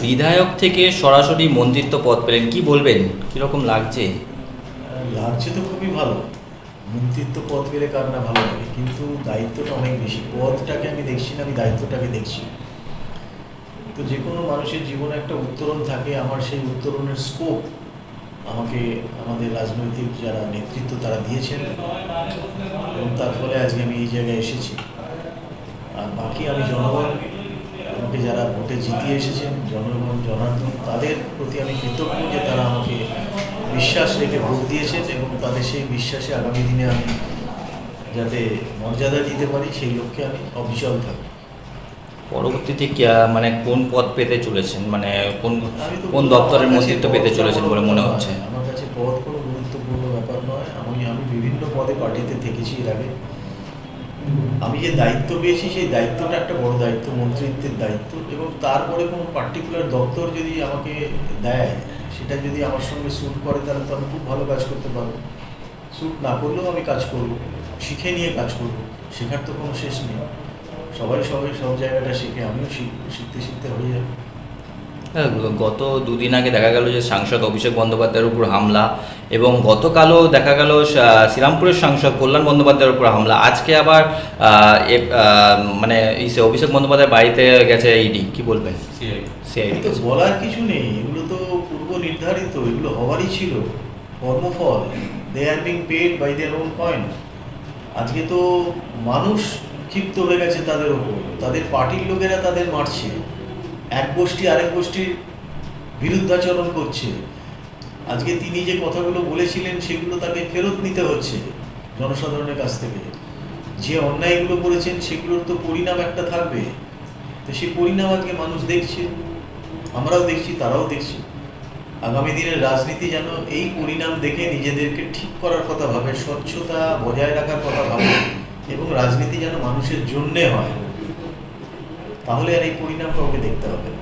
বিধায়ক থেকে সরাসরি মন্ত্রিত্ব পদ পেলেন, কি বলবেন, কিরকম লাগছে? লাগছে তো খুবই ভালো। মন্ত্রিত্ব পদ পেলে কার না ভালো লাগে, কিন্তু দায়িত্বটা অনেক বেশি। পদটাকে আমি দেখছি না, আমি দায়িত্বটাকে দেখছি। তো যে কোনো মানুষের জীবনে একটা উত্তরণ থাকে, আমার সেই উত্তরণের স্কোপ আমাকে আমাদের রাজনৈতিক যারা নেতৃত্ব তারা দিয়েছেন, এবং তার ফলে আজকে আমি এই জায়গায় এসেছি। আর বাকি আমি জনগণ, আমাকে যারা ভোটে জিতিয়ে এসেছেন, জনগণ জনার্দন, তাদের প্রতি আমি কৃতজ্ঞ যে তারা আমাকে বিশ্বাস রেখে ভোট দিয়েছেন, এবং তাদের সেই বিশ্বাসে আগামী দিনে আমি যাতে মর্যাদা দিতে পারি সেই লক্ষ্যে আমি অবিচল থাকি। পরবর্তীতে মানে কোন পদ পেতে চলেছেন, মানে কোন আমি তো কোন দপ্তরের মন্ত্রিত্ব পেতে চলেছেন বলে মনে হচ্ছে? আমার কাছে পদ কোনো গুরুত্বপূর্ণ ব্যাপার নয়। আমি বিভিন্ন পদে পার্টিতে থেকেছি এর আগে। আমি যে দায়িত্ব পেয়েছি সেই দায়িত্বটা একটা বড় দায়িত্ব, মন্ত্রিত্বের দায়িত্ব, এবং তারপরে কোনো পার্টিকুলার দপ্তর যদি আমাকে দেয়, সেটা যদি আমার সঙ্গে স্যুট করে, তাহলে তো আমি খুব ভালো কাজ করতে পারবো। স্যুট না করলেও আমি কাজ করব, শিখে নিয়ে কাজ করব। শেখার তো কোনো শেষ নেই। সবাই সব জায়গাটা শিখে, আমিও শিখবো, শিখতে শিখতে হয়ে যাবে। গত দুদিন আগে দেখা গেল যে সাংসদ অভিষেক বন্দ্যোপাধ্যায়ের উপর হামলা, এবং গতকালও দেখা গেল শ্রীরামপুরের সাংসদ কল্যাণ বন্দ্যোপাধ্যায়ের উপর হামলা। আজকে আবার মানে অভিষেক বন্দ্যোপাধ্যায়ের বাড়িতে গেছে ইডি, কি বলবেন? সিআইডি তো বলার কিছু নেই, এগুলো তো পূর্ব নির্ধারিত, এগুলো হওয়ারই ছিল। কর্মফল, they are being paid by their own coin. আজকে তো মানুষ ক্ষিপ্ত হয়ে গেছে তাদের ওপর, তাদের পার্টির লোকেরা তাদের মারছে, এক গোষ্ঠী আরেক গোষ্ঠীর বিরুদ্ধাচরণ করছে। আজকে তিনি যে কথাগুলো বলেছিলেন সেগুলো তাকে ফেরত নিতে হচ্ছে জনসাধারণের কাছ থেকে। যে অন্যায়গুলো করেছেন সেগুলোর তো পরিণাম একটা থাকবে, তো সেই পরিণাম আজকে মানুষ দেখছে, আমরাও দেখছি, তারাও দেখছি। আগামী দিনের রাজনীতি যেন এই পরিণাম দেখে নিজেদেরকে ঠিক করার কথা ভাবে, স্বচ্ছতা বজায় রাখার কথা ভাবে, এবং রাজনীতি যেন মানুষের জন্যে হয়, তাহলে আর এই পরিণাম কাউকে দেখতে হবে না।